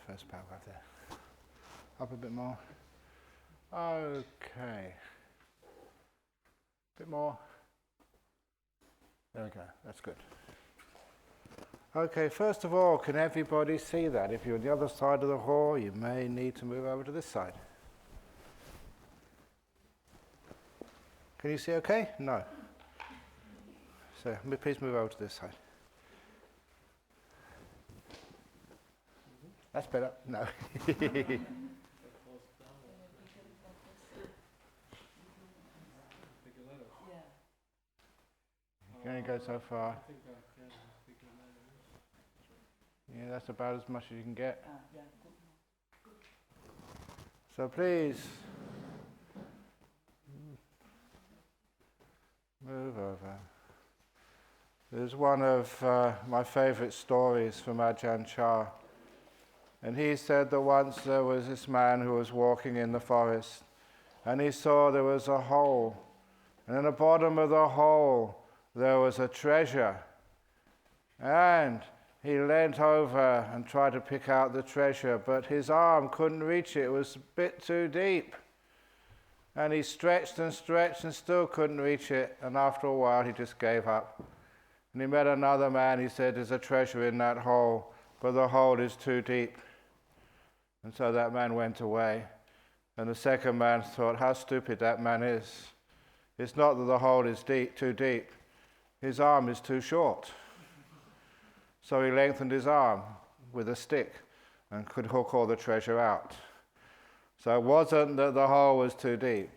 first paragraph there. Up a bit more. Okay. Bit more. There we go, that's good. Okay, first of all, can everybody see that? If you're on the other side of the hall, you may need to move over to this side. Can you see okay? No. So please move over to this side. That's better. No. You only go so far. Yeah, that's about as much as you can get. So please move over. There's one of my favourite stories from Ajahn Chah. And he said that once there was this man who was walking in the forest, and he saw there was a hole, and in the bottom of the hole there was a treasure. And he leant over and tried to pick out the treasure, but his arm couldn't reach it. It was a bit too deep. And he stretched and stretched and still couldn't reach it. And after a while he just gave up. And he met another man. He said, there's a treasure in that hole, but the hole is too deep. And so that man went away. And the second man thought, how stupid that man is. It's not that the hole is too deep. His arm is too short. So he lengthened his arm with a stick and could hook all the treasure out. So it wasn't that the hole was too deep.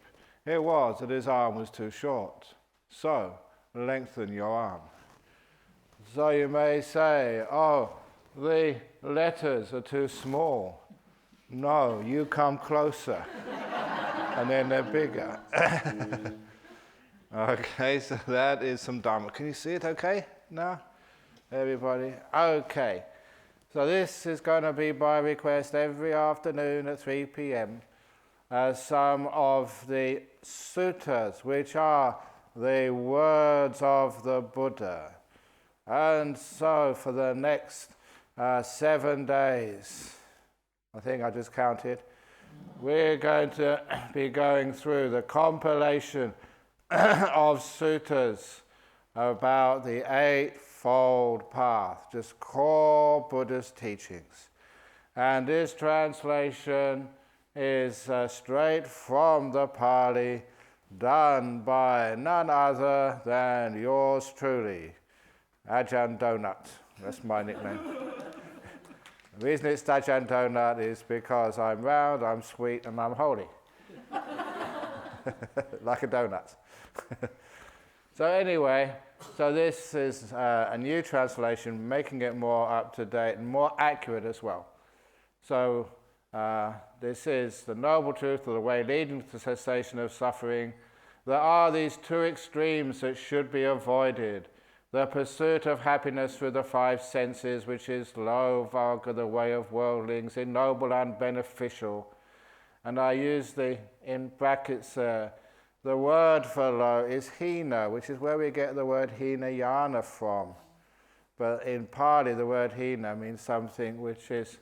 It was that his arm was too short. So lengthen your arm. So you may say, oh, the letters are too small. No, you come closer. And then they're bigger. Okay, so that is some Dharma. Can you see it okay now? Everybody? Okay. So this is going to be by request every afternoon at 3 p.m. Some of the suttas, which are the words of the Buddha. And so for the next 7 days, I think I just counted, we're going to be going through the compilation of suttas about the Eightfold Path, just core Buddhist teachings. And this translation is straight from the Pali, done by none other than yours truly, Ajahn Donut. That's my nickname. The reason it's Ajahn Donut is because I'm round, I'm sweet, and I'm holy. Like a donut. So anyway, so this is a new translation, making it more up to date and more accurate as well. So this is the noble truth of the way leading to the cessation of suffering. There are these two extremes that should be avoided. The pursuit of happiness through the five senses, which is low, vulgar, the way of worldlings, ignoble and beneficial. And I use in brackets, the word for low is hina, which is where we get the word hinayana from. But in Pali, the word hina means something which is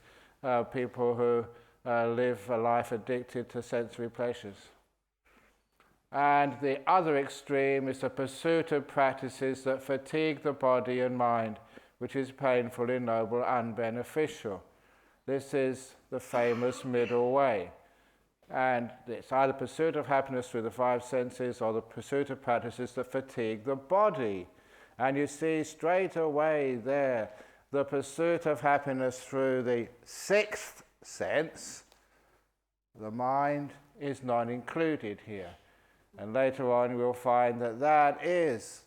people who live a life addicted to sensory pleasures. And the other extreme is the pursuit of practices that fatigue the body and mind, which is painful, ignoble, and beneficial. This is the famous middle way. And it's either pursuit of happiness through the five senses or the pursuit of practices that fatigue the body. And you see straight away there the pursuit of happiness through the sixth sense. The mind is not included here. And later on we'll find that that is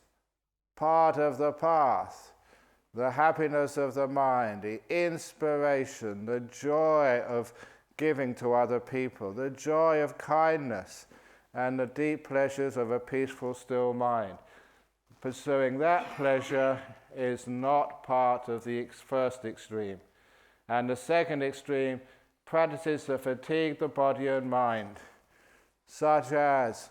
part of the path. The happiness of the mind, the inspiration, the joy of giving to other people, the joy of kindness, and the deep pleasures of a peaceful, still mind. Pursuing that pleasure is not part of the first extreme. And the second extreme, practices that fatigue the body and mind, such as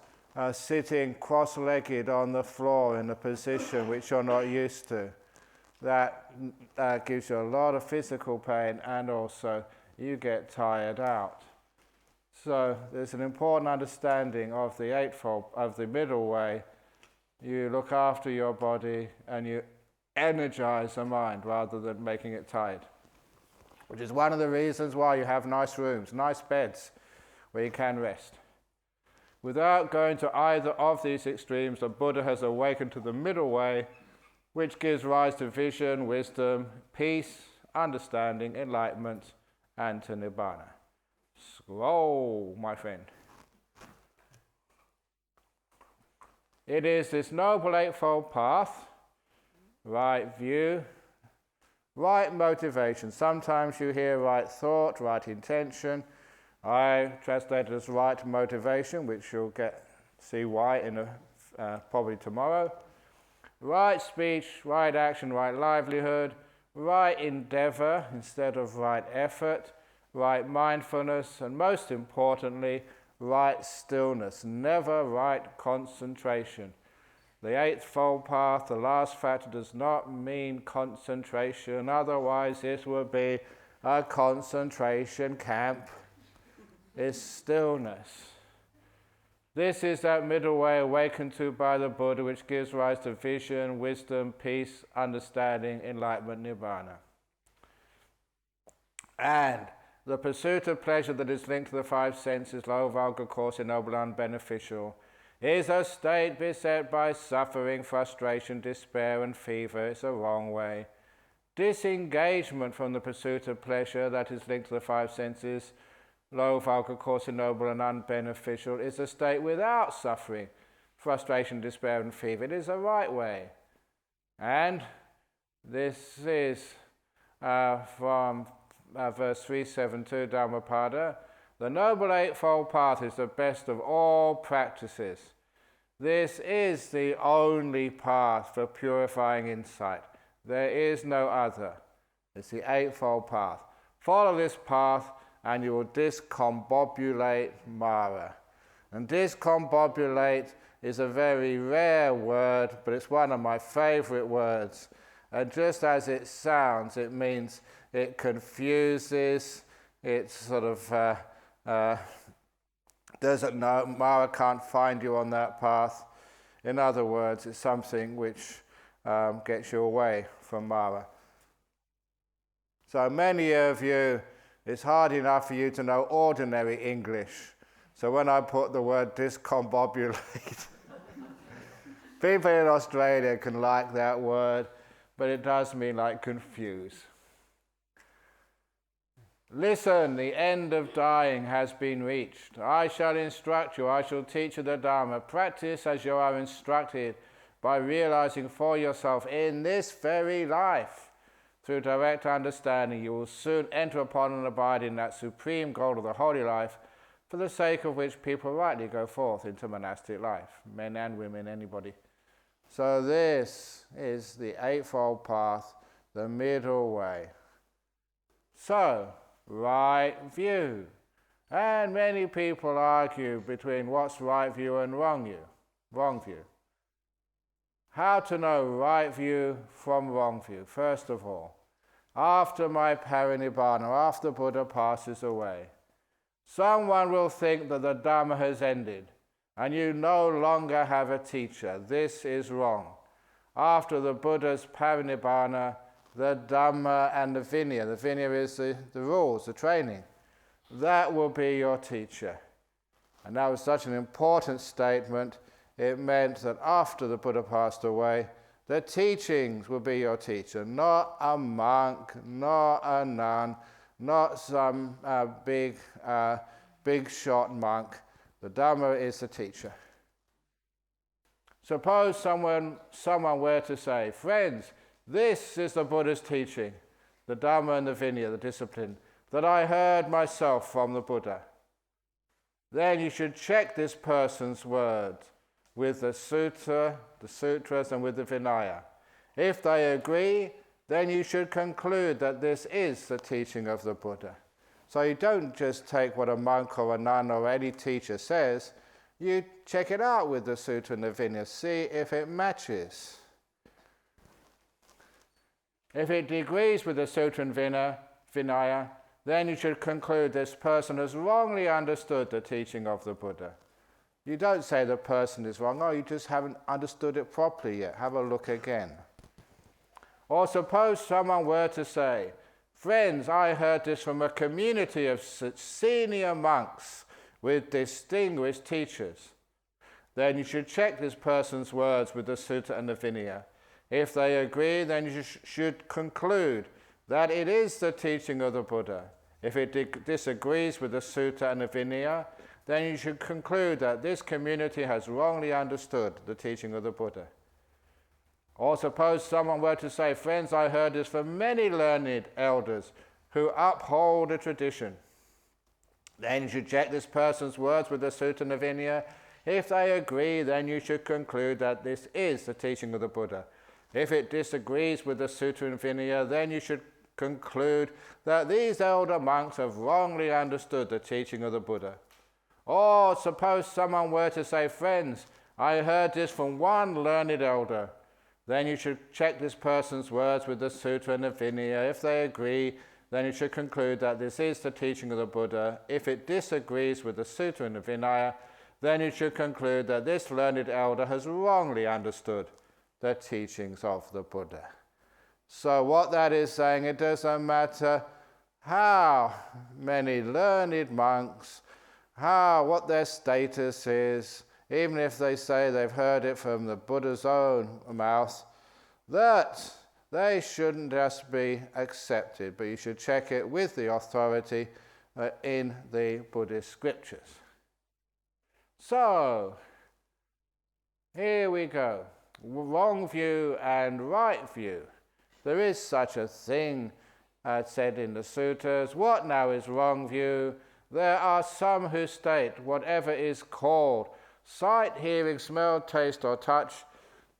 sitting cross-legged on the floor in a position which you're not used to, that gives you a lot of physical pain, and also you get tired out. So there's an important understanding of the Eightfold, of the middle way. You look after your body and you energize the mind rather than making it tired, which is one of the reasons why you have nice rooms, nice beds where you can rest. Without going to either of these extremes, the Buddha has awakened to the middle way, which gives rise to vision, wisdom, peace, understanding, enlightenment, and to Nibbana. Slow, my friend. It is this Noble Eightfold Path, right view, right motivation. Sometimes you hear right thought, right intention. I translate it as right motivation, which you'll see why in probably tomorrow. Right speech, right action, right livelihood, right endeavor instead of right effort, right mindfulness, and most importantly, right stillness, never right concentration. The Eightfold Path, the last factor, does not mean concentration, otherwise this would be a concentration camp. It's stillness. This is that middle way awakened to by the Buddha, which gives rise to vision, wisdom, peace, understanding, enlightenment, Nibbana. And the pursuit of pleasure that is linked to the five senses, low, vulgar, coarse, ignoble, unbeneficial, is a state beset by suffering, frustration, despair, and fever. It's a wrong way. Disengagement from the pursuit of pleasure that is linked to the five senses, low, vulgar, coarse, ignoble, and unbeneficial, is a state without suffering, frustration, despair, and fever. It is a right way. And this is from verse 372, Dhammapada. The Noble Eightfold Path is the best of all practices. This is the only path for purifying insight. There is no other. It's the Eightfold Path. Follow this path and you will discombobulate Mara. And discombobulate is a very rare word, but it's one of my favorite words. And just as it sounds, it means it confuses, it sort of doesn't know, Mara can't find you on that path. In other words, it's something which gets you away from Mara. So many of you, it's hard enough for you to know ordinary English. So when I put the word discombobulate, people in Australia can like that word, but it does mean like confuse. Listen, the end of dying has been reached. I shall instruct you, I shall teach you the Dharma. Practice as you are instructed by realizing for yourself in this very life. Through direct understanding, you will soon enter upon and abide in that supreme goal of the holy life, for the sake of which people rightly go forth into monastic life, men and women, anybody. So this is the Eightfold Path, the middle way. So, right view. And many people argue between what's right view and wrong view. How to know right view from wrong view? First of all, after my parinibbana, after Buddha passes away, someone will think that the Dhamma has ended and you no longer have a teacher. This is wrong. After the Buddha's parinibbana, the Dhamma and the Vinaya. The Vinaya is the rules, the training. That will be your teacher. And that was such an important statement. It meant that after the Buddha passed away, the teachings will be your teacher. Not a monk, not a nun, not some big shot monk. The Dhamma is the teacher. Suppose someone were to say, friends, this is the Buddha's teaching, the Dhamma and the Vinaya, the discipline, that I heard myself from the Buddha. Then you should check this person's words with the sutras, and with the Vinaya. If they agree, then you should conclude that this is the teaching of the Buddha. So you don't just take what a monk or a nun or any teacher says, you check it out with the sutra and the Vinaya, see if it matches. If it agrees with the Sutra and Vinaya, then you should conclude this person has wrongly understood the teaching of the Buddha. You don't say the person is wrong. Oh, you just haven't understood it properly yet. Have a look again. Or suppose someone were to say, friends, I heard this from a community of senior monks with distinguished teachers. Then you should check this person's words with the Sutta and the Vinaya. If they agree, then you should conclude that it is the teaching of the Buddha. If it disagrees with the Sutta and the Vinaya, then you should conclude that this community has wrongly understood the teaching of the Buddha. Or suppose someone were to say, friends, I heard this from many learned elders who uphold the tradition. Then you should check this person's words with the Sutta and the Vinaya. If they agree, then you should conclude that this is the teaching of the Buddha. If it disagrees with the Sutta and Vinaya, then you should conclude that these elder monks have wrongly understood the teaching of the Buddha. Or suppose someone were to say, friends, I heard this from one learned elder. Then you should check this person's words with the Sutra and the Vinaya. If they agree, then you should conclude that this is the teaching of the Buddha. If it disagrees with the Sutra and the Vinaya, then you should conclude that this learned elder has wrongly understood the teachings of the Buddha. So what that is saying, it doesn't matter how many learned monks, what their status is, even if they say they've heard it from the Buddha's own mouth, that they shouldn't just be accepted, but you should check it with the authority in the Buddhist scriptures. So, here we go. Wrong view and right view. There is such a thing said in the sutras. What now is wrong view? There are some who state whatever is called sight, hearing, smell, taste, or touch,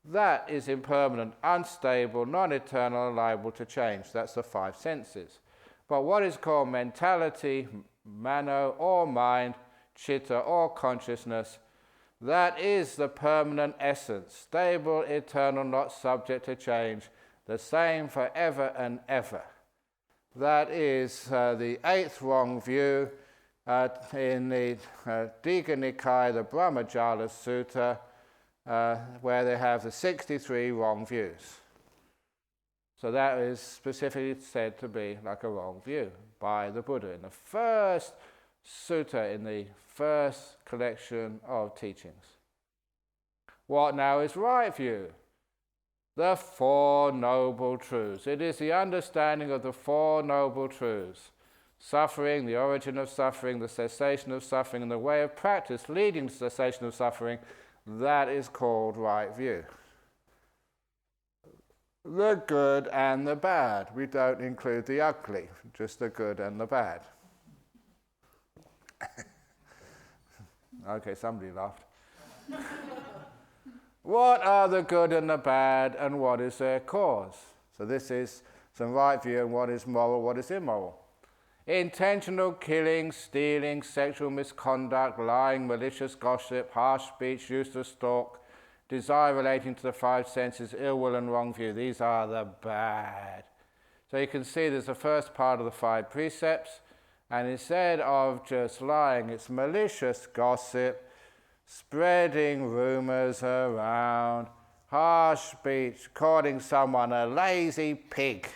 that is impermanent, unstable, non-eternal, and liable to change. That's the five senses. But what is called mentality, mano, or mind, chitta, or consciousness, that is the permanent essence, stable, eternal, not subject to change, the same forever and ever. That is the eighth wrong view in the Digha Nikaya, the Brahmajala Sutta, where they have the 63 wrong views. So that is specifically said to be like a wrong view by the Buddha in the first sutta, in the first collection of teachings. What now is right view? The Four Noble Truths. It is the understanding of the Four Noble Truths. Suffering, the origin of suffering, the cessation of suffering, and the way of practice leading to cessation of suffering, that is called right view. The good and the bad. We don't include the ugly, just the good and the bad. Okay, somebody laughed. What are the good and the bad, and what is their cause? So this is some right view on what is moral, what is immoral. Intentional killing, stealing, sexual misconduct, lying, malicious gossip, harsh speech, useless talk, desire relating to the five senses, ill will and wrong view. These are the bad. So you can see there's the first part of the five precepts, and instead of just lying, it's malicious gossip, spreading rumors around, harsh speech, calling someone a lazy pig.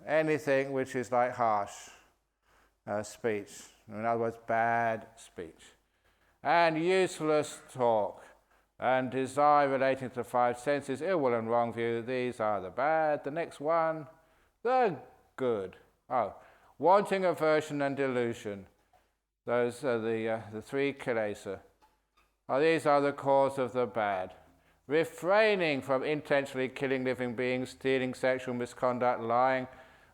Anything which is like harsh speech. In other words, bad speech. And useless talk. And desire relating to the five senses, ill will and wrong view. These are the bad. The next one, the good. Wanting, aversion, and delusion. Those are the three kilesa. These are the cause of the bad. Refraining from intentionally killing living beings, stealing, sexual misconduct, lying,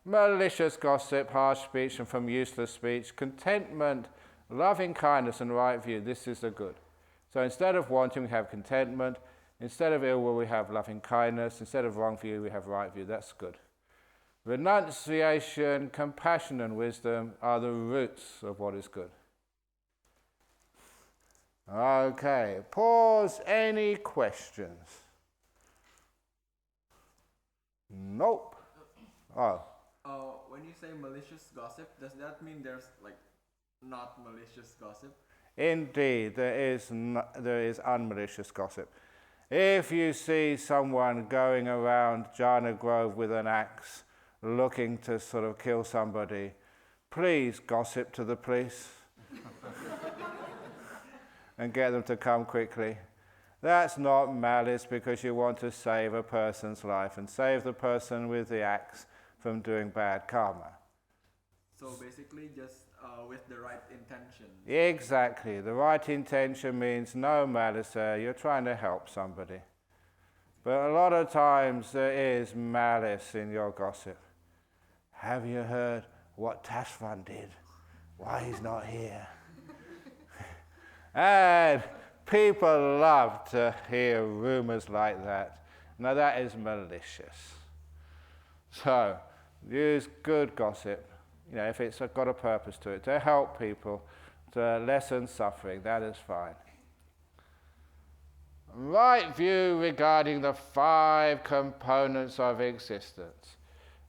malicious gossip, harsh speech, and from useless speech. Contentment, loving kindness, and right view. This is the good. So instead of wanting, we have contentment. Instead of ill will, we have loving kindness. Instead of wrong view, we have right view. That's good. Renunciation, compassion, and wisdom are the roots of what is good. Okay, pause. Any questions? Nope. Oh. When you say malicious gossip, does that mean there's like not malicious gossip? Indeed, there is unmalicious gossip. If you see someone going around Jhana Grove with an axe looking to sort of kill somebody, please gossip to the police and get them to come quickly. That's not malice because you want to save a person's life and save the person with the axe from doing bad karma. So basically just with the right intention. Exactly. The right intention means no malice there. You're trying to help somebody. But a lot of times there is malice in your gossip. Have you heard what Tashvan did? Why he's not here? And people love to hear rumors like that. Now that is malicious. So use good gossip. You know, if it's got a purpose to it, to help people, to lessen suffering, that is fine. Right view regarding the 5 components of existence.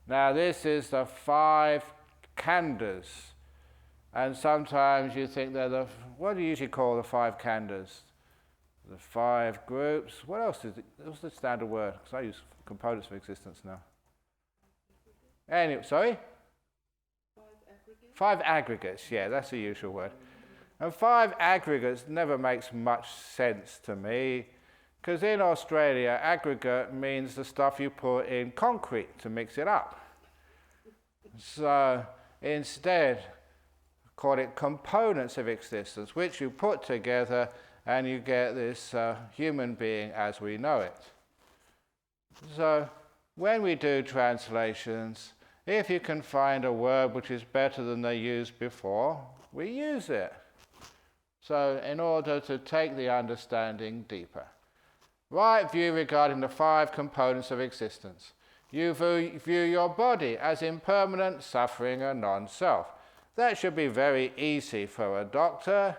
Now this is the 5 khandhas, and sometimes you think they're what do you usually call the 5 khandhas? The 5 groups. What else is it? What's the standard word? Because I use components of existence now. Anyway, sorry? 5 aggregates, yeah, that's the usual word. And 5 aggregates never makes much sense to me, because in Australia, aggregate means the stuff you put in concrete to mix it up. So instead, call it components of existence, which you put together and you get this human being as we know it. So when we do translations, if you can find a word which is better than they used before, we use it. So in order to take the understanding deeper. Right view regarding the 5 components of existence. You view your body as impermanent, suffering, and non-self. That should be very easy for a doctor.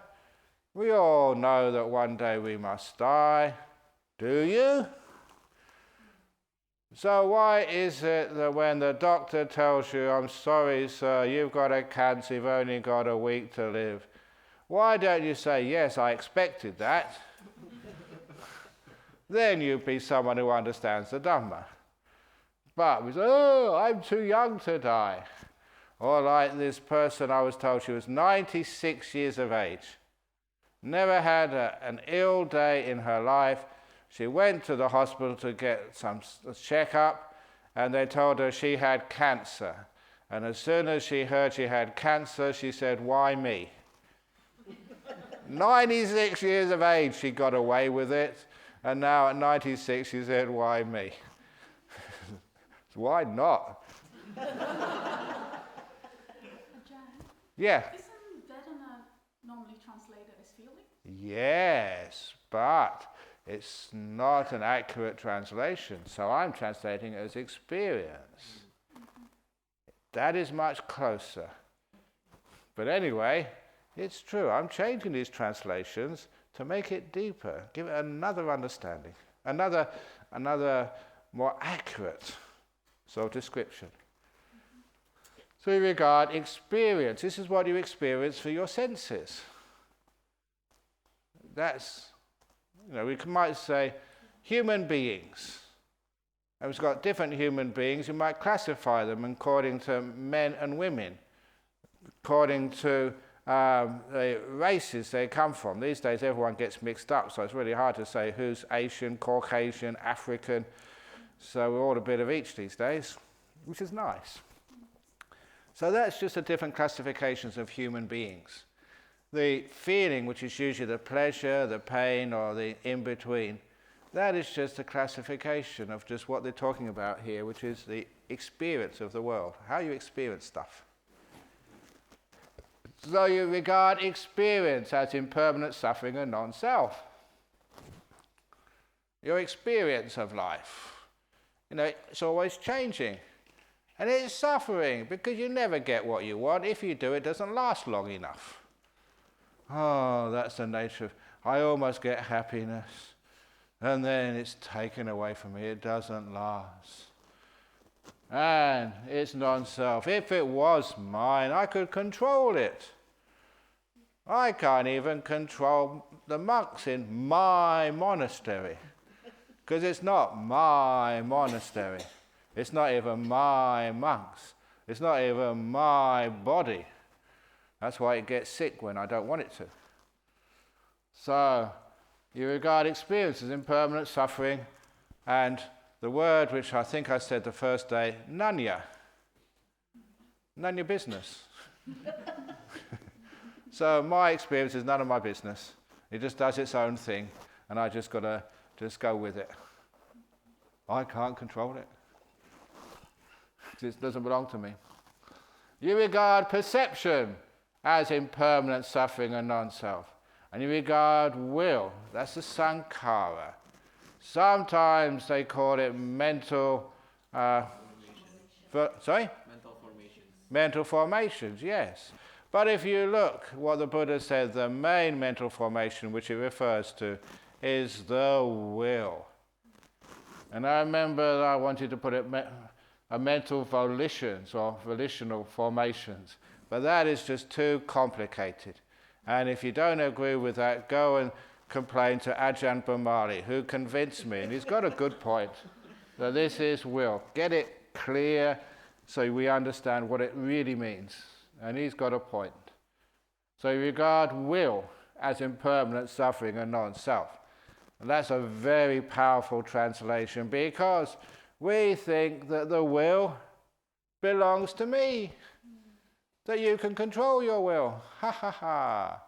We all know that one day we must die. Do you? So why is it that when the doctor tells you, I'm sorry sir, you've got a cancer, you've only got a week to live, why don't you say, yes, I expected that? Then you'd be someone who understands the Dhamma. But we say, oh, I'm too young to die. Or like this person I was told, she was 96 years of age. Never had an ill day in her life. She went to the hospital to get some checkup, and they told her she had cancer. And as soon as she heard she had cancer, she said, why me? 96 years of age, she got away with it. And now at 96, she said, why me? Why not? Yeah. Isn't Vedana normally translated as feeling? Yes, but it's not an accurate translation, so I'm translating it as experience. That is much closer. But anyway, it's true. I'm changing these translations to make it deeper, give it another understanding, another more accurate sort of description. So we regard experience. This is what you experience for your senses. That's, we might say human beings. And we've got different human beings. You might classify them according to men and women, according to the races they come from. These days everyone gets mixed up, so it's really hard to say who's Asian, Caucasian, African. So we're all a bit of each these days, which is nice. So that's just the different classifications of human beings. The feeling, which is usually the pleasure, the pain, or the in-between, that is just a classification of just what they're talking about here, which is the experience of the world, how you experience stuff. So you regard experience as impermanent, suffering, and non-self. Your experience of life, it's always changing. And it's suffering, because you never get what you want. If you do, it doesn't last long enough. Oh, that's the nature of, I almost get happiness, and then it's taken away from me. It doesn't last. and it's non-self. If it was mine, I could control it. I can't even control the monks in my monastery, because it's not my monastery. It's not even my monks. It's not even my body. That's why it gets sick when I don't want it to. So, you regard experience as impermanent suffering, and the word which I think I said the first day, nanya. None your business. So my experience is none of my business. It just does its own thing, and I just got to just go with it. I can't control it. It doesn't belong to me. You regard perception as impermanent suffering and non-self. And you regard will, that's the sankhara. Sometimes they call it mental... sorry? Mental formations. Mental formations, yes. But if you look what the Buddha said, the main mental formation which it refers to is the will. And I remember I wanted to put it a mental volitions or volitional formations, but that is just too complicated. And if you don't agree with that, go and complain to Ajahn Brahmali, who convinced me, and he's got a good point, that this is will. Get it clear so we understand what it really means. And he's got a point. So you regard will as impermanent suffering and non-self. And that's a very powerful translation, because we think that the will belongs to me, that you can control your will. Ha ha ha.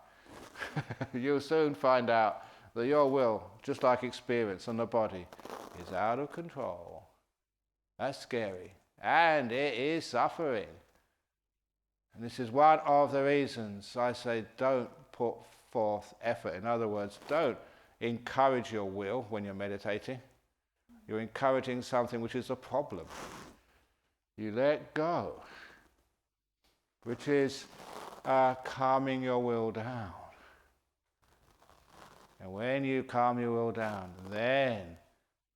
You'll soon find out that your will, just like experience and the body, is out of control. That's scary. And it is suffering. And this is one of the reasons I say don't put forth effort. In other words, don't encourage your will when you're meditating. You're encouraging something which is a problem. You let go, which is calming your will down. And when you calm your will down, then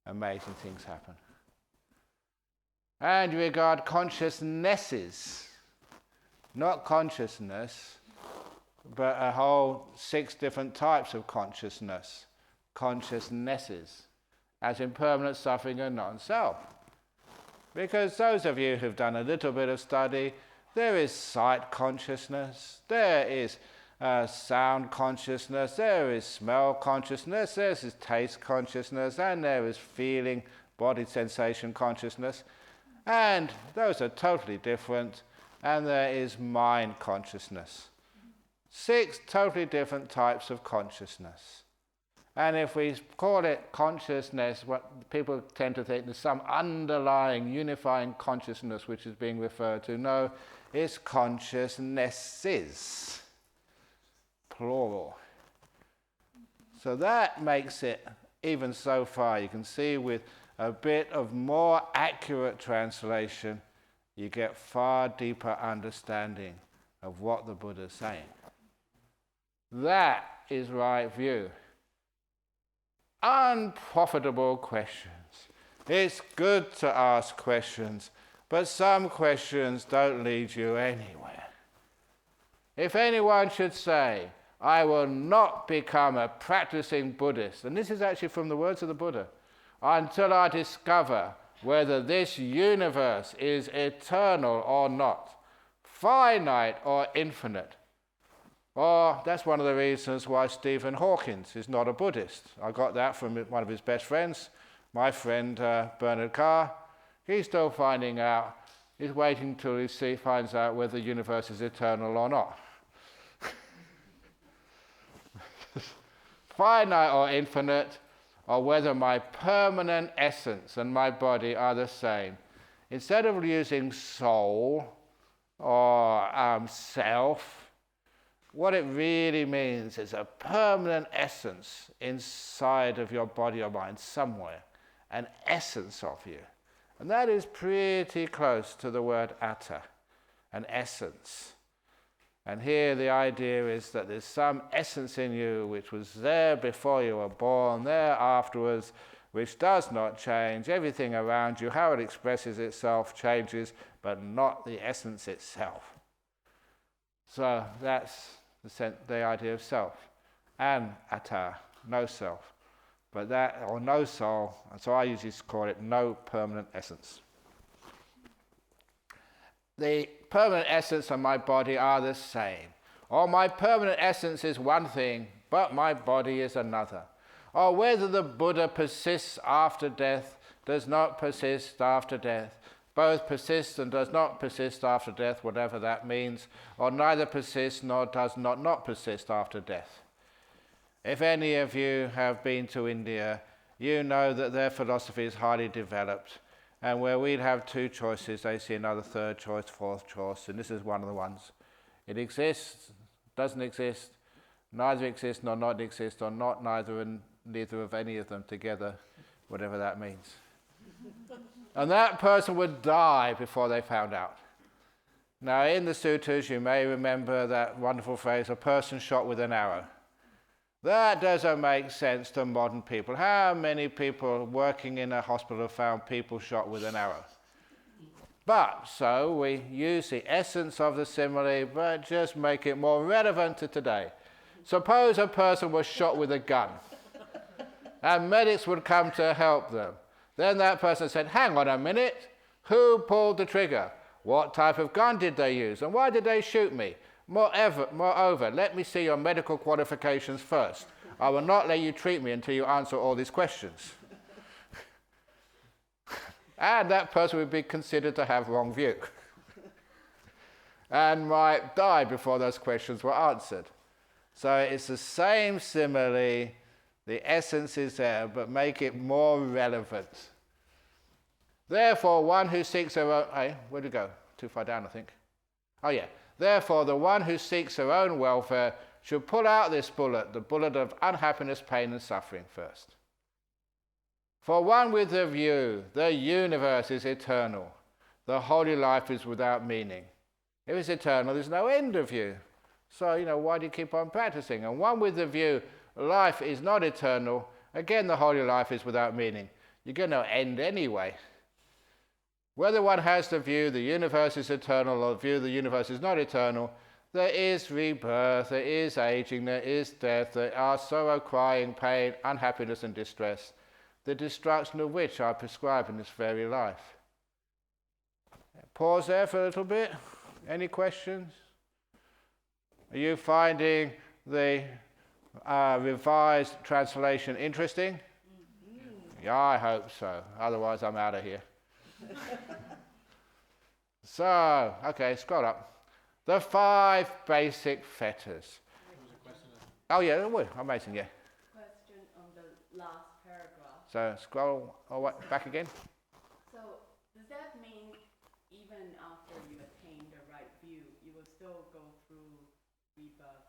amazing things happen. And you regard consciousnesses, not consciousness, but a whole 6 different types of consciousness, consciousnesses, as impermanent suffering and non-self. Because those of you who've done a little bit of study, there is sight consciousness, there is sound consciousness, there is smell consciousness, there is taste consciousness, and there is feeling, body sensation consciousness. And those are totally different. And there is mind consciousness. 6 totally different types of consciousness. And if we call it consciousness, what people tend to think there's some underlying unifying consciousness which is being referred to. No, it's consciousnesses, plural. So that makes it, even so far, you can see with a bit of more accurate translation, you get far deeper understanding of what the Buddha is saying. That is right view. Unprofitable questions. It's good to ask questions, but some questions don't lead you anywhere. If anyone should say, I will not become a practicing Buddhist, and this is actually from the words of the Buddha, until I discover whether this universe is eternal or not, finite or infinite. Or that's one of the reasons why Stephen Hawking is not a Buddhist. I got that from one of his best friends, my friend Bernard Carr. He's still finding out. He's waiting till he finds out whether the universe is eternal or not. Finite or infinite, or whether my permanent essence and my body are the same. Instead of using soul or self, what it really means is a permanent essence inside of your body or mind somewhere, an essence of you. And that is pretty close to the word atta, an essence. And here the idea is that there's some essence in you which was there before you were born, there afterwards, which does not change. Everything around you, how it expresses itself, changes, but not the essence itself. So that's the idea of self. And atta, no self. But that, or no soul, so I usually call it no permanent essence. The permanent essence and my body are the same. Or my permanent essence is one thing, but my body is another. Or whether the Buddha persists after death, does not persist after death, both persists and does not persist after death, whatever that means, or neither persists nor does not persist after death. If any of you have been to India, you know that their philosophy is highly developed, and where we'd have two choices, they see another third choice, fourth choice, and this is one of the ones. It exists, doesn't exist, neither exists nor not exist, or not neither and neither of any of them together, whatever that means. And that person would die before they found out. Now in the sutras you may remember that wonderful phrase, a person shot with an arrow. That doesn't make sense to modern people. How many people working in a hospital have found people shot with an arrow? But, so we use the essence of the simile, but just make it more relevant to today. Suppose a person was shot with a gun, and medics would come to help them. Then that person said, hang on a minute, who pulled the trigger? What type of gun did they use? And why did they shoot me? Moreover, let me see your medical qualifications first. I will not let you treat me until you answer all these questions. And that person would be considered to have wrong view and might die before those questions were answered. So it's the same simile, the essence is there, but make it more relevant. Therefore, one who seeks her own... Hey, where'd it go? Too far down, I think. Oh, yeah. Therefore, the one who seeks her own welfare should pull out this bullet, the bullet of unhappiness, pain, and suffering first. For one with the view, the universe is eternal. The holy life is without meaning. If it's eternal, there's no end of you. So, why do you keep on practicing? And one with the view, life is not eternal. Again, the holy life is without meaning. You're going to end anyway. Whether one has the view the universe is eternal or the view the universe is not eternal, there is rebirth, there is aging, there is death, there are sorrow, crying, pain, unhappiness and distress, the destruction of which I prescribe in this very life. Pause there for a little bit. Any questions? Are you finding the revised translation interesting? Mm-hmm. Yeah, I hope so. Otherwise, I'm out of here. So, okay, scroll up. The 5 basic fetters. Oh, yeah, amazing, yeah. Question on the last paragraph. So, scroll back again. So, does that mean even after you attain the right view, you will still go through rebirth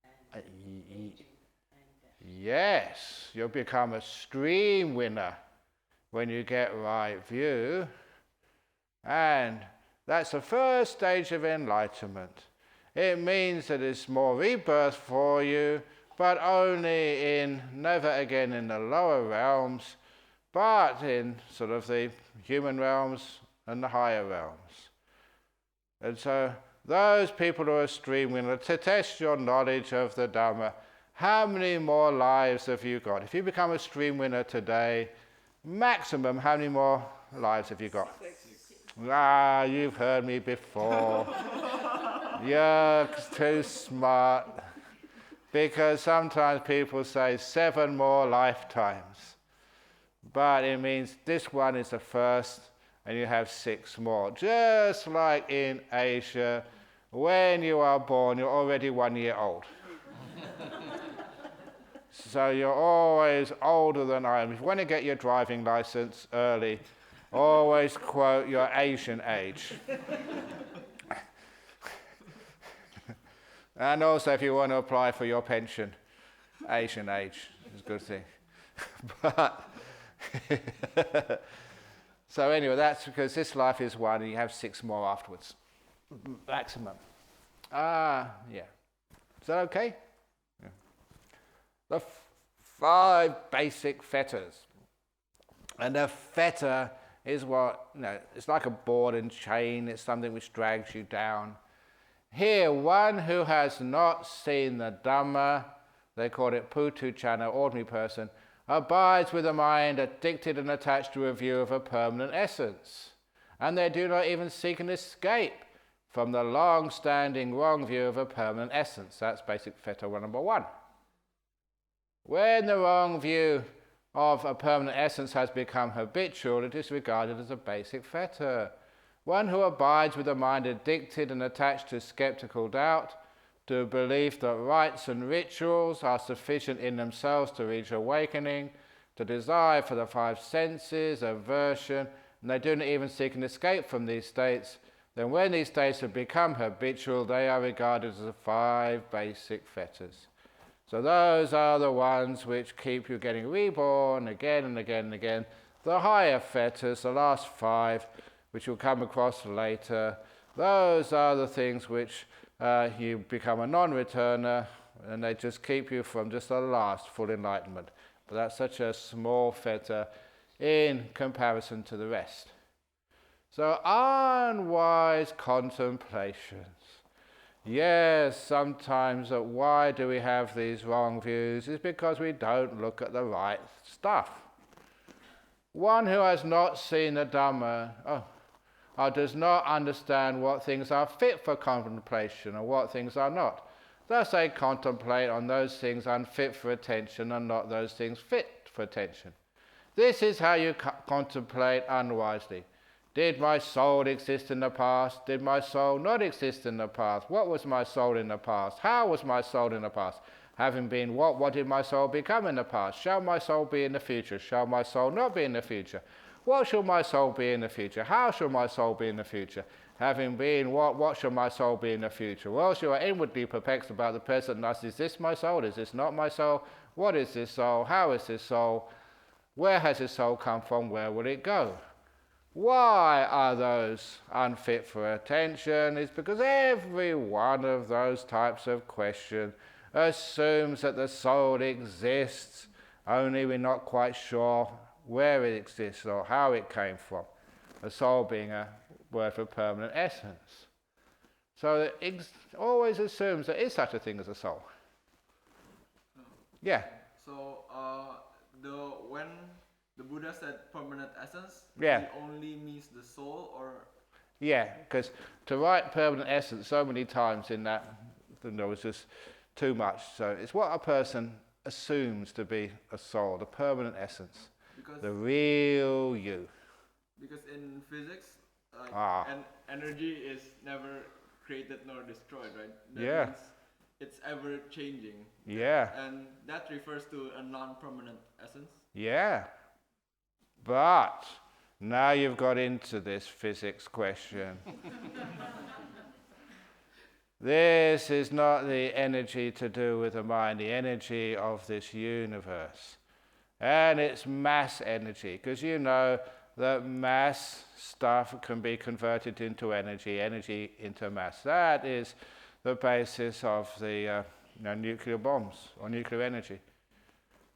and aging and death? Yes, you'll become a stream winner when you get right view. And that's the first stage of enlightenment. It means that it's more rebirth for you, but only never again in the lower realms, but in sort of the human realms and the higher realms. And so those people who are stream winner, to test your knowledge of the Dhamma, how many more lives have you got? If you become a stream winner today, maximum, how many more lives have you got? 6. Ah, you've heard me before. You're too smart. Because sometimes people say 7 more lifetimes. But it means this one is the first, and you have 6 more. Just like in Asia, when you are born, you're already 1 year old. So you're always older than I am. If you want to get your driving license early, always quote your Asian age. And also if you want to apply for your pension, Asian age is a good thing. But so anyway, that's because this life is 1 and you have 6 more afterwards. Maximum. Yeah. Is that okay? Yeah. The 5 basic fetters. And a fetter is what, it's like a ball and chain, it's something which drags you down. Here, one who has not seen the Dhamma, they call it putuchana, ordinary person, abides with a mind addicted and attached to a view of a permanent essence. And they do not even seek an escape from the long-standing wrong view of a permanent essence. That's basic fetter number 1. When the wrong view of a permanent essence has become habitual, it is regarded as a basic fetter. One who abides with a mind addicted and attached to skeptical doubt, to a belief that rites and rituals are sufficient in themselves to reach awakening, to desire for the 5 senses, aversion, and they do not even seek an escape from these states, then when these states have become habitual, they are regarded as the 5 basic fetters. So those are the ones which keep you getting reborn again and again and again. The higher fetters, the last 5, which you'll come across later, those are the things which you become a non-returner, and they just keep you from just the last full enlightenment. But that's such a small fetter in comparison to the rest. So unwise contemplations. Yes, sometimes why do we have these wrong views? It's because we don't look at the right stuff. One who has not seen the Dhamma or does not understand what things are fit for contemplation and what things are not. Thus they contemplate on those things unfit for attention and not those things fit for attention. This is how you contemplate unwisely. Did my soul exist in the past? Did my soul not exist in the past? What was my soul in the past? How was my soul in the past? Having been what did my soul become in the past? Shall my soul be in the future? Shall my soul not be in the future? What shall my soul be in the future? How shall my soul be in the future? Having been what shall my soul be in the future? Well, you are inwardly perplexed about the present thus. Is this my soul? Is this not my soul? What is this soul? How is this soul? Where has this soul come from? Where will it go? Why are those unfit for attention? It's because every one of those types of questions assumes that the soul exists, only we're not quite sure where it exists or how it came from. The soul being a word for permanent essence. So it always assumes there is such a thing as a soul. Yeah. So when the Buddha said permanent essence, Yeah. it only means the soul, or? Yeah, because to write permanent essence so many times in that, there was just too much. So it's what a person assumes to be a soul, the permanent essence, Because the real you. Because in physics, energy is never created nor destroyed, right? That Yeah. means it's ever changing. Yeah, And that refers to a non-permanent essence. yeah. But now you've got into this physics question. This is not the energy to do with the mind, the energy of this universe. And it's mass energy, because you know that mass stuff can be converted into energy, energy into mass. That is the basis of the nuclear bombs or nuclear energy.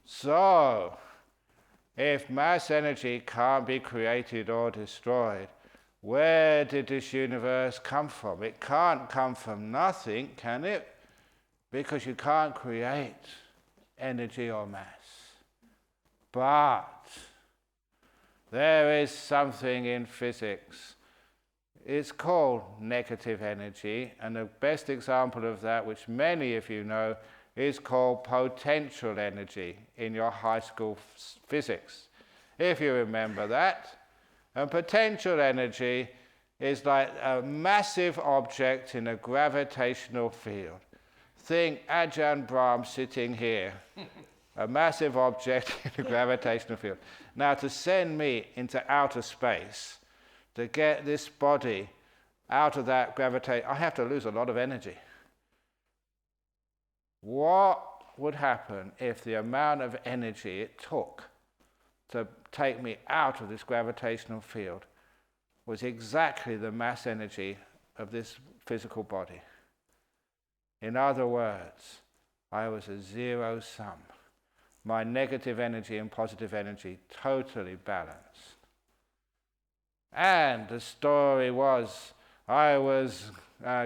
So, if mass energy can't be created or destroyed, where did this universe come from? It can't come from nothing, can it? Because you can't create energy or mass. But there is something in physics. It's called negative energy, and the best example of that, which many of you know, is called potential energy in your high school physics, if you remember that. And potential energy is like a massive object in a gravitational field. Think Ajahn Brahm sitting here, a massive object in a gravitational field. Now, to send me into outer space, to get this body out of that gravitation, I have to lose a lot of energy. What would happen if the amount of energy it took to take me out of this gravitational field was exactly the mass energy of this physical body? In other words, I was a zero sum. my negative energy and positive energy totally balanced. And the story was, I was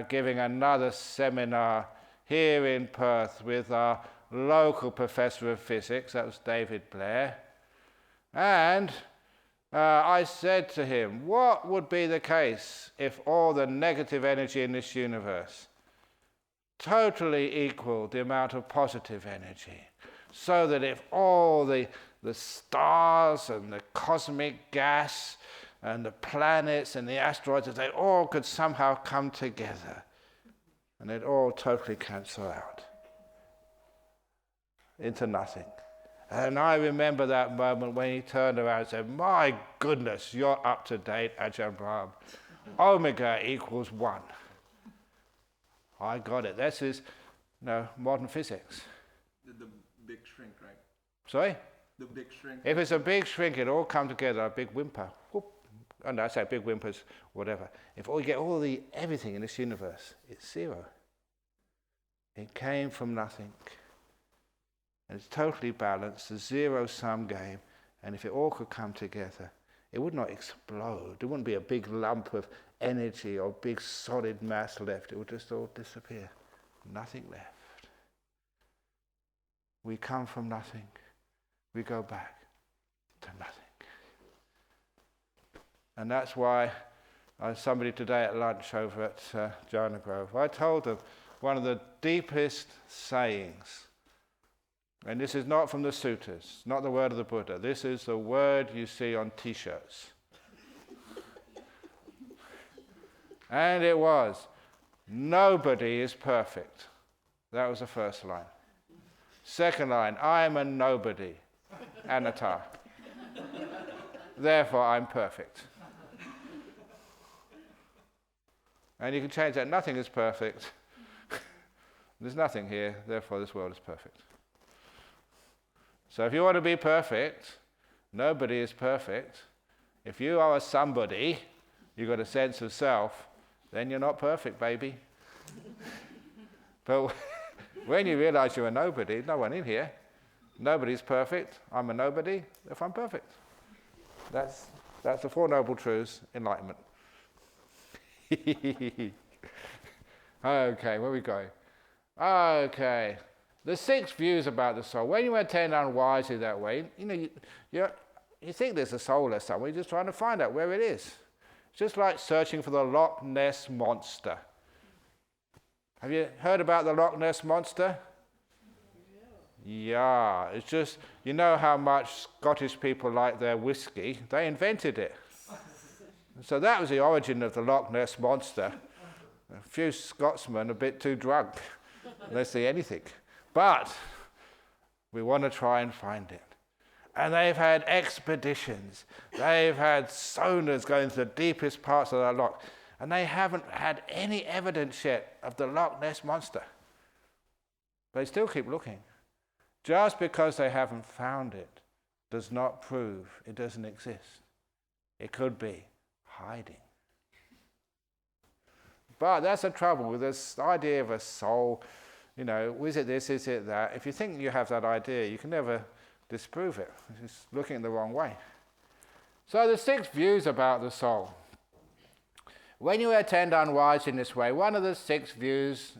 giving another seminar here in Perth with our local professor of physics, that was David Blair, and I said to him, what would be the case if all the negative energy in this universe totally equaled the amount of positive energy? So that if all the stars and the cosmic gas and the planets and the asteroids, if they all could somehow come together and they'd all totally cancel out into nothing. And I remember that moment when he turned around and said, my goodness, you're up to date, Ajahn Brahm. Omega equals 1. I got it. This is modern physics. The big shrink, right? Sorry? The big shrink. If it's a big shrink, it all come together, a big whimper. Whoop. And I say big whimpers, whatever. If you get everything in this universe, it's zero. It came from nothing. And it's totally balanced, a zero-sum game. And if it all could come together, it would not explode. There wouldn't be a big lump of energy or big solid mass left. It would just all disappear. Nothing left. We come from nothing. We go back to nothing. And that's why somebody today at lunch over at Jhana Grove, I told them one of the deepest sayings, and this is not from the suttas, not the word of the Buddha, this is the word you see on t-shirts. And it was, nobody is perfect. That was the first line. Second line, I am a nobody, anatta. Therefore, I'm perfect. And you can change that. Nothing is perfect. There's nothing here, therefore this world is perfect. So if you want to be perfect, nobody is perfect. If you are a somebody, you've got a sense of self, then you're not perfect, baby. But when you realize you're a nobody, no one in here, nobody's perfect, I'm a nobody, therefore I'm perfect. That's the Four Noble Truths, enlightenment. Okay, where are we going? Okay, the 6 views about the soul. When you attend unwisely that way, you think there's a soul there somewhere, you're just trying to find out where it is. It's just like searching for the Loch Ness Monster. Have you heard about the Loch Ness Monster? Yeah, it's just, you know how much Scottish people like their whiskey? They invented it. So that was the origin of the Loch Ness Monster. A few Scotsmen a bit too drunk, let's see anything. But we want to try and find it. And they've had expeditions. They've had sonars going to the deepest parts of that loch. And they haven't had any evidence yet of the Loch Ness Monster. They still keep looking. Just because they haven't found it does not prove it doesn't exist. It could be hiding. But that's the trouble with this idea of a soul. Is it this, is it that? If you think you have that idea, you can never disprove it. It's just looking the wrong way. So the 6 views about the soul. When you attend unwise in this way, one of the 6 views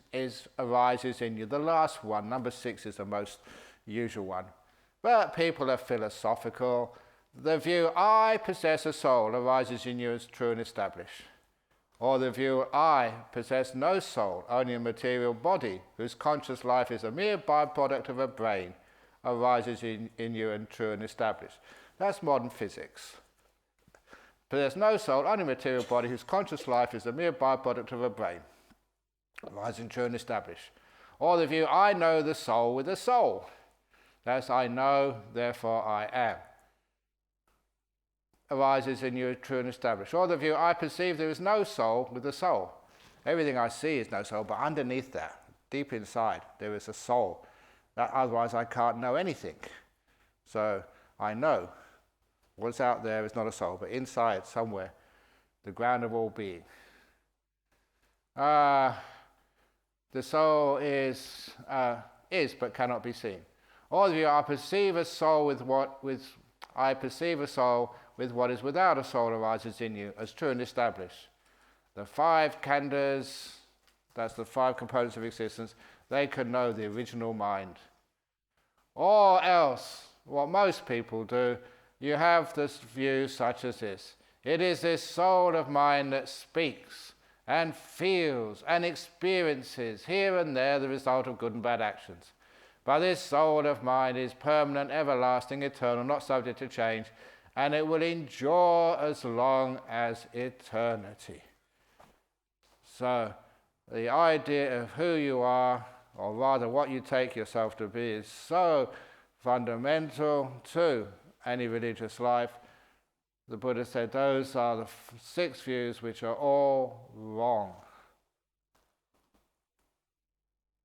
arises in you. The last one, number 6, is the most usual one. But people are philosophical. The view, I possess a soul, arises in you as true and established. Or the view, I possess no soul, only a material body, whose conscious life is a mere byproduct of a brain, arises in you and true and established. That's modern physics. Possess no soul, only a material body, whose conscious life is a mere byproduct of a brain, arising true and established. Or the view, I know the soul with a soul. That's I know, therefore I am. Arises in you true and established. Or the view, I perceive there is no soul with a soul. Everything I see is no soul, but underneath that, deep inside, there is a soul. Otherwise I can't know anything. So I know what's out there is not a soul, but inside somewhere, the ground of all being. The soul is but cannot be seen. Or the view, I perceive a soul with what is without a soul arises in you as true and established. The 5 khandhas, that's the 5 components of existence, they can know the original mind. Or else, what most people do, you have this view such as this. It is this soul of mine that speaks and feels and experiences here and there the result of good and bad actions. But this soul of mine is permanent, everlasting, eternal, not subject to change, and it will endure as long as eternity. So, the idea of who you are, or rather what you take yourself to be, is so fundamental to any religious life. The Buddha said those are the 6 views which are all wrong.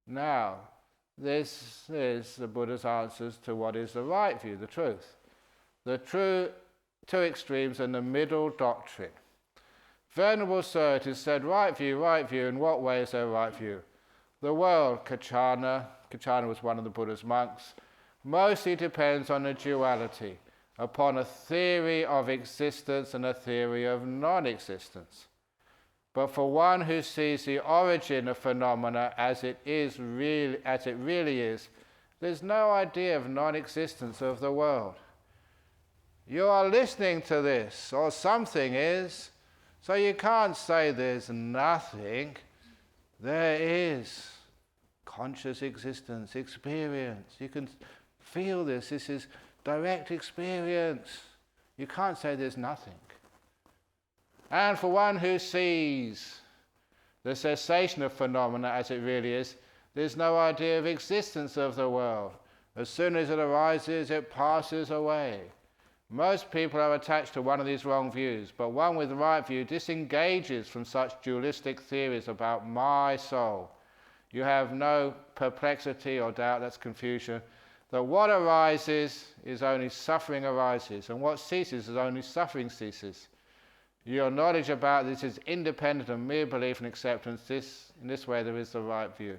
Now, this is the Buddha's answers to what is the right view, the truth. The true 2 extremes and the middle doctrine. Venerable Sir, it is said, right view, in what way is there a right view? The world, Kachana was one of the Buddha's monks, mostly depends on a duality, upon a theory of existence and a theory of non-existence. But for one who sees the origin of phenomena as it really is, there's no idea of non-existence of the world. You are listening to this, or something is, so you can't say there's nothing. There is conscious existence, experience. You can feel this. This is direct experience. You can't say there's nothing. And for one who sees the cessation of phenomena as it really is, there's no idea of existence of the world. As soon as it arises, it passes away. Most people are attached to one of these wrong views, but one with the right view disengages from such dualistic theories about my soul. You have no perplexity or doubt, that's confusion, that what arises is only suffering arises, and what ceases is only suffering ceases. Your knowledge about this is independent of mere belief and acceptance. In this way there is the right view.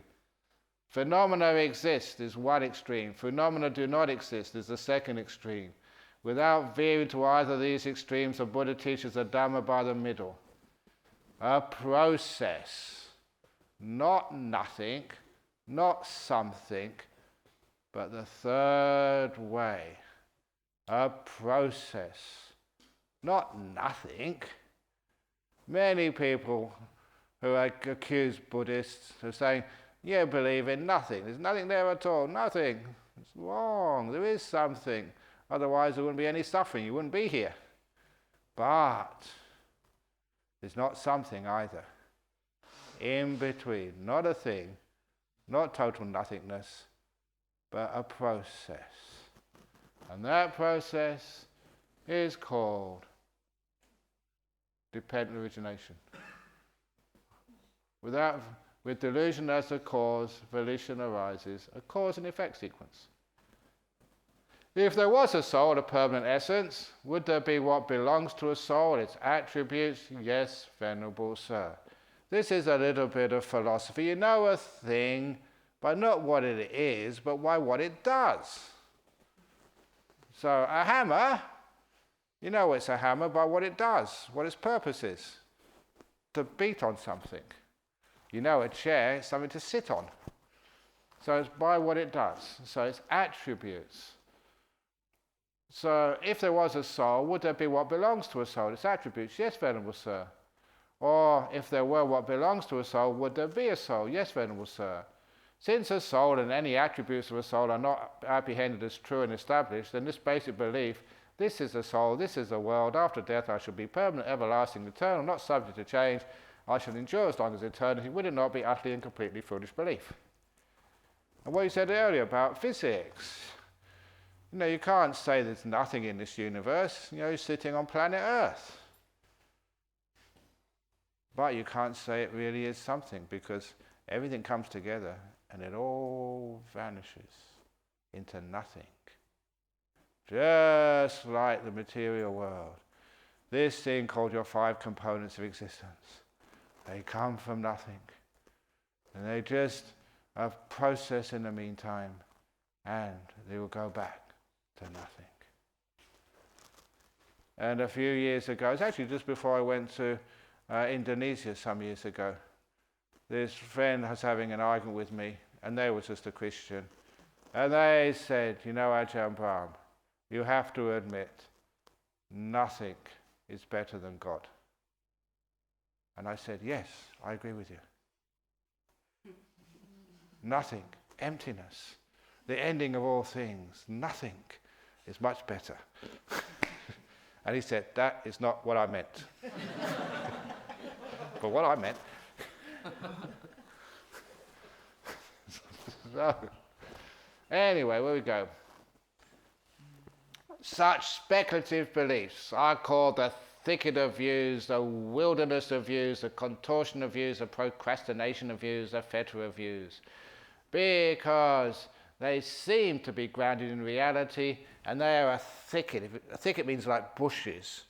Phenomena exist is one extreme. Phenomena do not exist is the second extreme. Without veering to either of these extremes, the Buddha teaches the Dhamma by the middle. A process, not nothing, not something, but the third way. A process, not nothing. Many people who accuse Buddhists of saying, you believe in nothing, there's nothing there at all, nothing. It's wrong, there is something. Otherwise there wouldn't be any suffering, you wouldn't be here. But there's not something either. In between, not a thing, not total nothingness, but a process. And that process is called dependent origination. With delusion as a cause, volition arises, a cause and effect sequence. If there was a soul, a permanent essence, would there be what belongs to a soul, its attributes? Yes, Venerable Sir. This is a little bit of philosophy. You know a thing, but not what it is, but by what it does. So a hammer, you know it's a hammer by what it does, what its purpose is. To beat on something. You know a chair is something to sit on. So it's by what it does. So it's attributes. So if there was a soul, would there be what belongs to a soul, its attributes? Yes, Venerable Sir. Or if there were what belongs to a soul, would there be a soul? Yes, Venerable Sir. Since a soul and any attributes of a soul are not apprehended as true and established, then this basic belief, this is the soul, this is the world, after death I shall be permanent, everlasting, eternal, not subject to change, I shall endure as long as eternity, would it not be utterly and completely foolish belief? And what you said earlier about physics, you can't say there's nothing in this universe, you're sitting on planet Earth. But you can't say it really is something, because everything comes together and it all vanishes into nothing. Just like the material world. This thing called your 5 components of existence. They come from nothing. And they just are processed in the meantime. and they will go back to nothing. And a few years ago, it's actually just before I went to Indonesia some years ago, this friend was having an argument with me, and they were just a Christian. And they said, you know, Ajahn Brahm, you have to admit, nothing is better than God. And I said, yes, I agree with you. Nothing, emptiness, the ending of all things, nothing is much better. And he said, that is not what I meant. But what I meant. So, anyway, where we go. Such speculative beliefs are called the thicket of views, the wilderness of views, the contortion of views, the procrastination of views, the fetter of views, because they seem to be grounded in reality, and they are a thicket. A thicket means like bushes,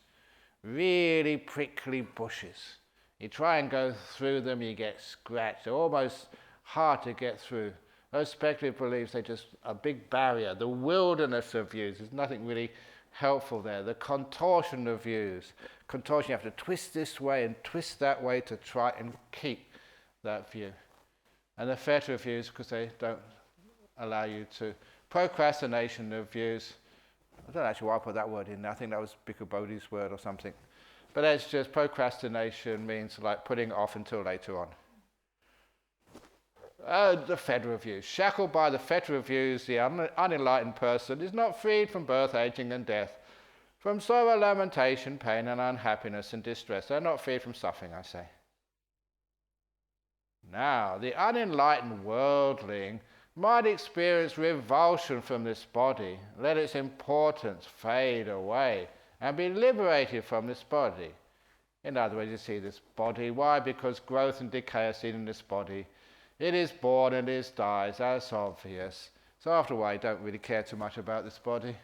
really prickly bushes. You try and go through them, you get scratched. They're almost hard to get through. Those speculative beliefs, they're just a big barrier. The wilderness of views, there's nothing really helpful there. The contortion of views. Contortion, you have to twist this way and twist that way to try and keep that view. And the fetter of views, because they don't allow you to. Procrastination of views. I don't know actually why I put that word in there. I think that was Bhikkhu Bodhi's word or something. But it's just procrastination means like putting it off until later on. The fetter of views. Shackled by the fetter of views, the unenlightened person is not freed from birth, aging and death, from sorrow, lamentation, pain and unhappiness and distress. They're not freed from suffering, I say. Now, the unenlightened worldling might experience revulsion from this body, let its importance fade away, and be liberated from this body. In other words, you see this body. Why? Because growth and decay are seen in this body. It is born and it dies, that's obvious. So after a while, you don't really care too much about this body.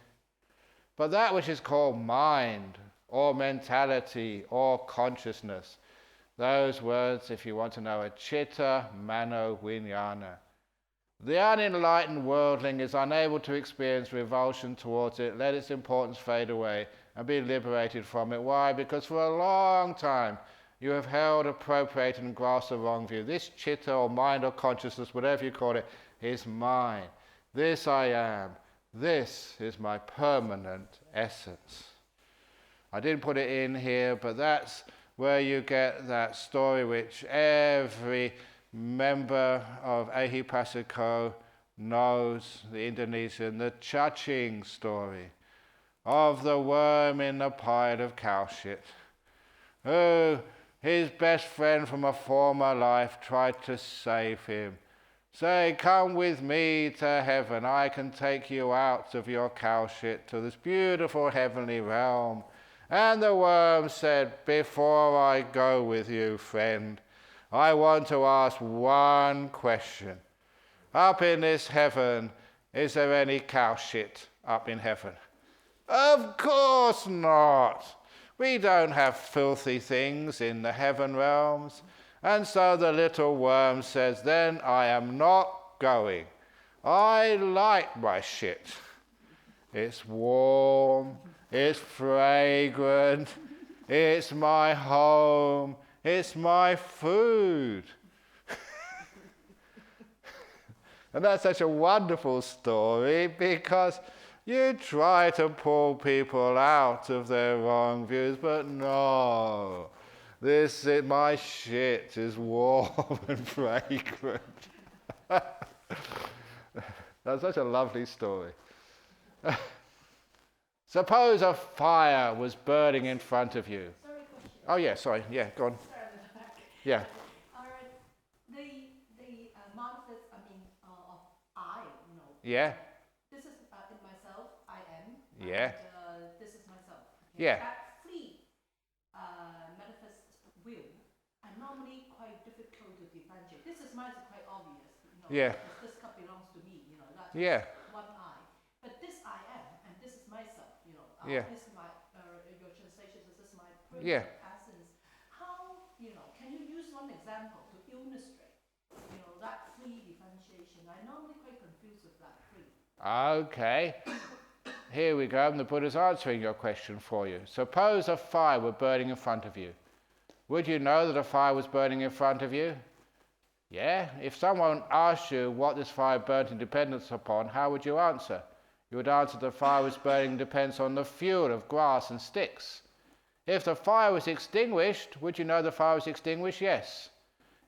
But that which is called mind, or mentality, or consciousness, those words, if you want to know, are chitta, mano, vijnana. The unenlightened worldling is unable to experience revulsion towards it, let its importance fade away, and be liberated from it. Why? Because for a long time, you have held, appropriated, and grasped the wrong view. This chitta, or mind, or consciousness, whatever you call it, is mine. This I am. This is my permanent essence. I didn't put it in here, but that's where you get that story which every member of Ehipassiko knows, the Indonesian, the Cacing story of the worm in the pile of cow shit, who his best friend from a former life tried to save him. Say, come with me to heaven, I can take you out of your cow shit to this beautiful heavenly realm. And the worm said, before I go with you, friend, I want to ask one question. Up in this heaven, is there any cow shit up in heaven? Of course not. We don't have filthy things in the heaven realms. And so the little worm says, then I am not going. I like my shit. It's warm, it's fragrant, it's my home, it's my food. And that's such a wonderful story because you try to pull people out of their wrong views, but no. My shit is warm and fragrant. That's such a lovely story. Suppose a fire was burning in front of you. Sorry, question. Oh yeah, sorry. Yeah, go on. Sorry, I'm back. Yeah. The manifest, of I, Yeah. This is in myself, I am. Yeah. And this is myself. Yeah. That three manifest will are normally quite difficult to differentiate. This is mine is quite obvious. Yeah. Because this cup belongs to me. That's Yeah. one I. But this I am, and this is myself. Yeah. This is my your translation is this is my Yeah. essence. How can you use one example to illustrate that three differentiation? I'm normally quite confused with that three. Okay. Here we go, and the Buddha's answering your question for you. Suppose a fire were burning in front of you. Would you know that a fire was burning in front of you? Yeah? If someone asked you what this fire burnt in dependence upon, how would you answer? You would answer the fire was burning depends on the fuel of grass and sticks. If the fire was extinguished, would you know the fire was extinguished? Yes.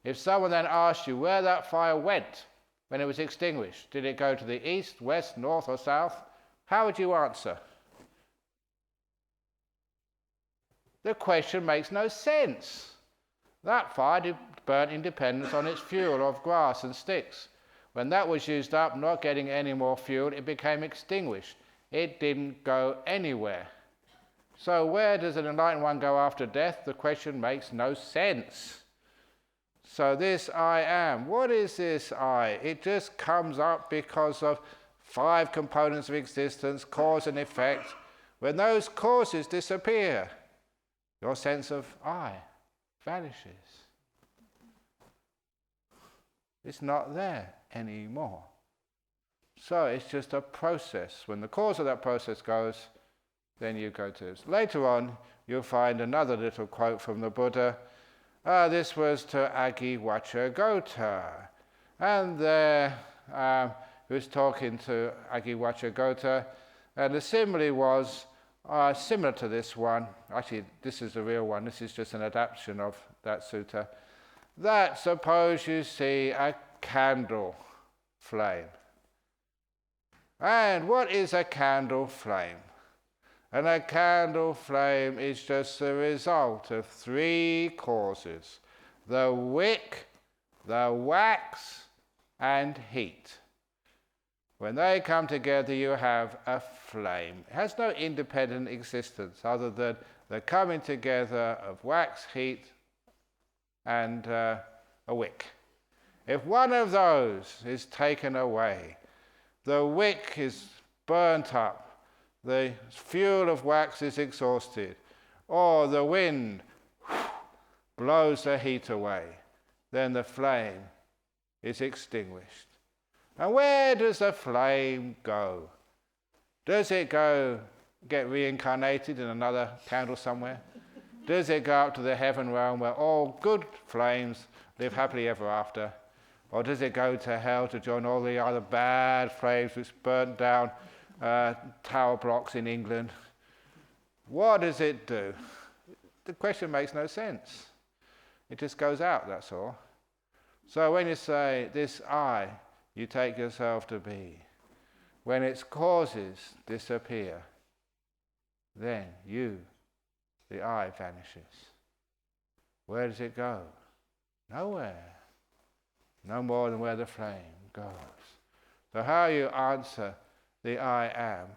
If someone then asked you where that fire went when it was extinguished, did it go to the east, west, north, or south? How would you answer? The question makes no sense. That fire burnt in dependence on its fuel of grass and sticks. When that was used up, not getting any more fuel, it became extinguished. It didn't go anywhere. So where does an enlightened one go after death? The question makes no sense. So this I am, what is this I? It just comes up because of 5 components of existence, cause and effect. When those causes disappear, your sense of I vanishes. It's not there anymore. So it's just a process. When the cause of that process goes, then you go to this. Later on, you'll find another little quote from the Buddha. This was to Agiwachagota. And there, he was talking to Agiwachagota, and the simile was similar to this one. Actually, this is the real one. This is just an adaptation of that sutta. That suppose you see a candle flame. And what is a candle flame? And a candle flame is just the result of 3 causes: the wick, the wax, and heat. When they come together, you have a flame. It has no independent existence other than the coming together of wax, heat, and a wick. If one of those is taken away, the wick is burnt up, the fuel of wax is exhausted, or the wind blows the heat away, then the flame is extinguished. And where does the flame go? Does it go get reincarnated in another candle somewhere? Does it go up to the heaven realm where all good flames live happily ever after? Or does it go to hell to join all the other bad flames which burnt down tower blocks in England? What does it do? The question makes no sense. It just goes out, that's all. So when you say, this I, you take yourself to be, when its causes disappear, then you, the I, vanishes. Where does it go? Nowhere. No more than where the flame goes. So how you answer the I am,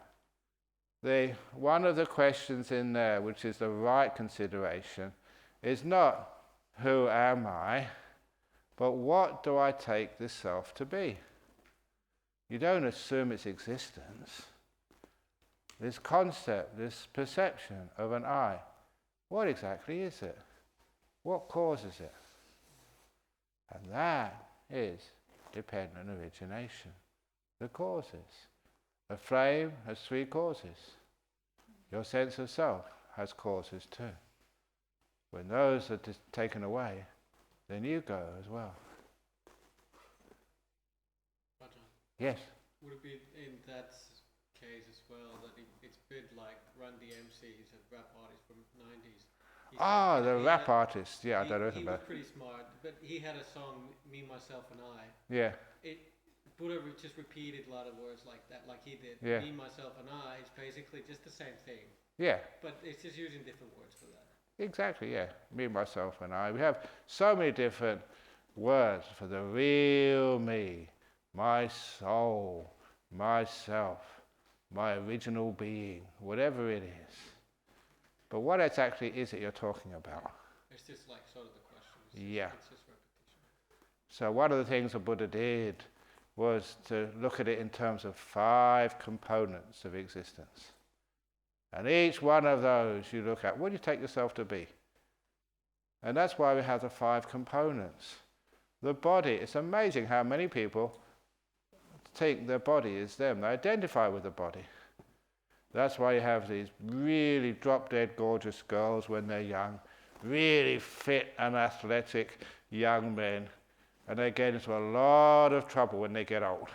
one of the questions in there, which is the right consideration, is not who am I, but what do I take this self to be? You don't assume its existence. This concept, this perception of an I, what exactly is it? What causes it? And that is dependent origination, the causes. A flame has 3 causes. Your sense of self has causes too. When those are taken away, then you go as well. Yes? Would it be in that case as well that it's a bit like Run DMC, he's a rap artist from the 90s. The rap artist, yeah, I don't know he about. He was pretty smart, but he had a song, Me, Myself and I. Yeah. Buddha just repeated a lot of words like that, like he did. Yeah. Me, myself and I is basically just the same thing. Yeah. But it's just using different words for that. Exactly, yeah. Me, myself and I. We have so many different words for the real me. My soul, myself, my original being, whatever it is. But what exactly is it you're talking about? It's just like sort of the question. Yeah. It's just repetition. So one of the things the Buddha did was to look at it in terms of 5 components of existence. And each one of those you look at, what do you take yourself to be? And that's why we have the 5 components. The body, it's amazing how many people think their body is them. They identify with the body. That's why you have these really drop-dead gorgeous girls when they're young, really fit and athletic young men, and they get into a lot of trouble when they get old,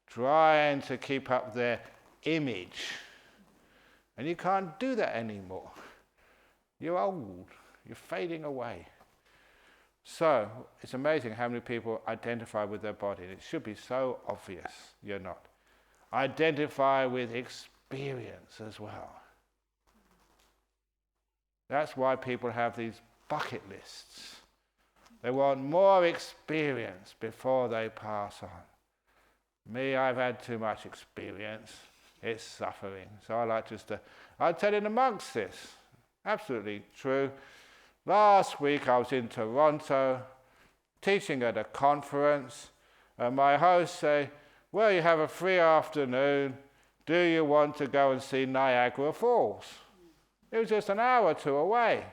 trying to keep up their image. And you can't do that anymore. You're old. You're fading away. So it's amazing how many people identify with their body. It should be so obvious. You're not. Identify with experience as well. That's why people have these bucket lists. They want more experience before they pass on. Me, I've had too much experience. It's suffering. So I like just to... I'm telling the monks this. Absolutely true. Last week I was in Toronto teaching at a conference, and my host said, well, you have a free afternoon. Do you want to go and see Niagara Falls? It was just an hour or two away.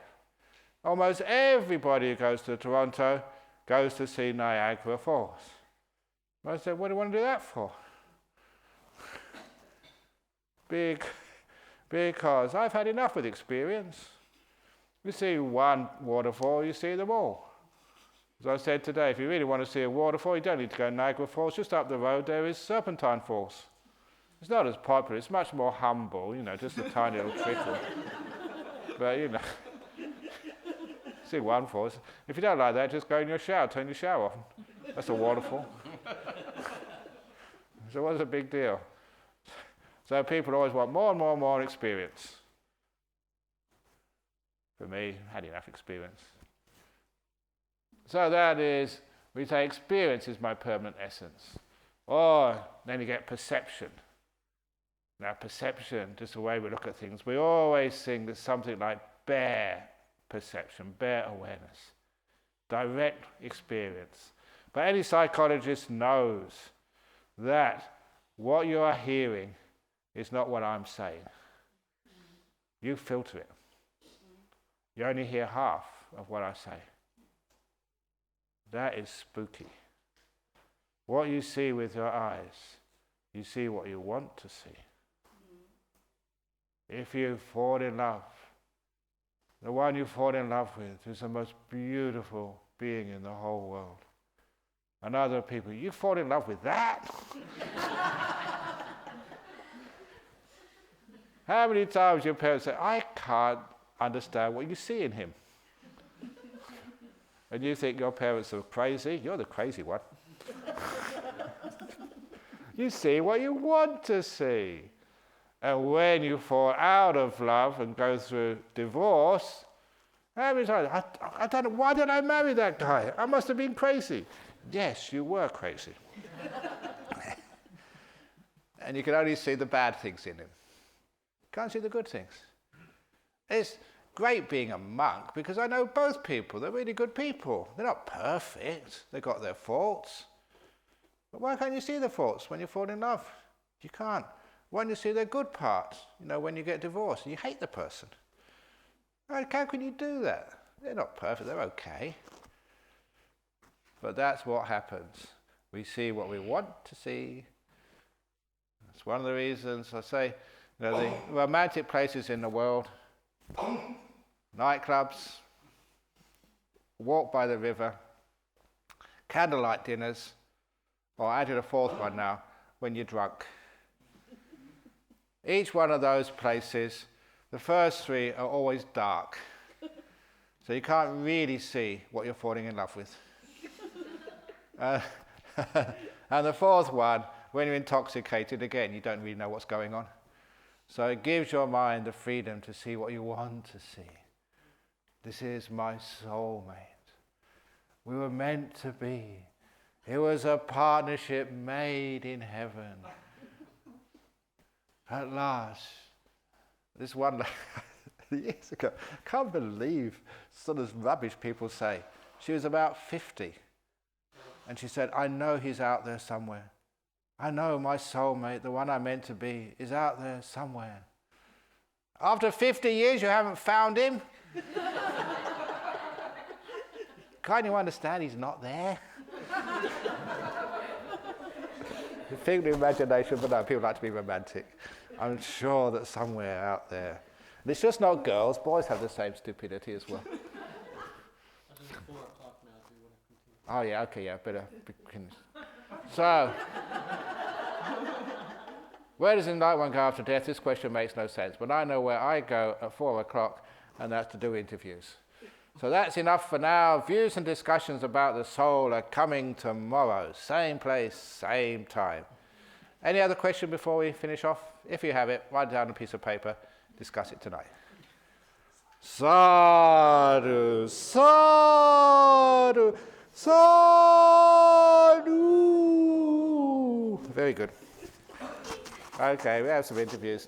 Almost everybody who goes to Toronto goes to see Niagara Falls. I said, what do you want to do that for? Because I've had enough with experience. You see one waterfall, you see them all. As I said today, if you really want to see a waterfall, you don't need to go to Niagara Falls. Just up the road there is Serpentine Falls. It's not as popular, it's much more humble, just a tiny little trickle. But, see one falls. If you don't like that, just go in your shower, turn your shower off. That's a waterfall. So what's the big deal? So people always want more and more and more experience. For me, I had enough experience. So that is, we say experience is my permanent essence. Or then you get perception. Now perception, just the way we look at things, we always think there's something like bare perception, bare awareness, direct experience. But any psychologist knows that what you are hearing is not what I'm saying. You filter it. You only hear half of what I say. That is spooky. What you see with your eyes, you see what you want to see. If you fall in love, the one you fall in love with is the most beautiful being in the whole world. And other people, you fall in love with that? How many times your parents say, I can't understand what you see in him? And you think your parents are crazy? You're the crazy one. You see what you want to see. And when you fall out of love and go through divorce, how many times, I don't know, why did I marry that guy? I must have been crazy. Yes, you were crazy. And you can only see the bad things in him. Can't see the good things. It's great being a monk because I know both people. They're really good people. They're not perfect. They've got their faults. But why can't you see the faults when you fall in love? You can't. When you see their good parts, when you get divorced and you hate the person. How can you do that? They're not perfect, they're okay. But that's what happens. We see what we want to see. That's one of the reasons I say, the romantic places in the world, nightclubs, walk by the river, candlelight dinners, or I added a fourth one now, when you're drunk. Each one of those places, the first three are always dark. So you can't really see what you're falling in love with. And the fourth one, when you're intoxicated, again, you don't really know what's going on. So it gives your mind the freedom to see what you want to see. This is my soulmate. We were meant to be. It was a partnership made in heaven. At last, this one years ago, I can't believe sort of rubbish people say. She was about 50. And she said, I know he's out there somewhere. I know my soulmate, the one I'm meant to be, is out there somewhere. After 50 years, you haven't found him? Can't you understand he's not there? Think the imagination, but no, people like to be romantic. I'm sure that somewhere out there. And it's just not girls, boys have the same stupidity as well. I think it's 4 o'clock now, so you want to continue. Oh yeah, okay, yeah, better begin. So, where does enlightened one go after death? This question makes no sense, but I know where I go at 4 o'clock, and that's to do interviews. So that's enough for now. Views and discussions about the soul are coming tomorrow. Same place, same time. Any other question before we finish off? If you have it, write it down on a piece of paper. Discuss it tonight. Sadhu, sadhu, sadhu. Very good. Okay, we have some interviews now.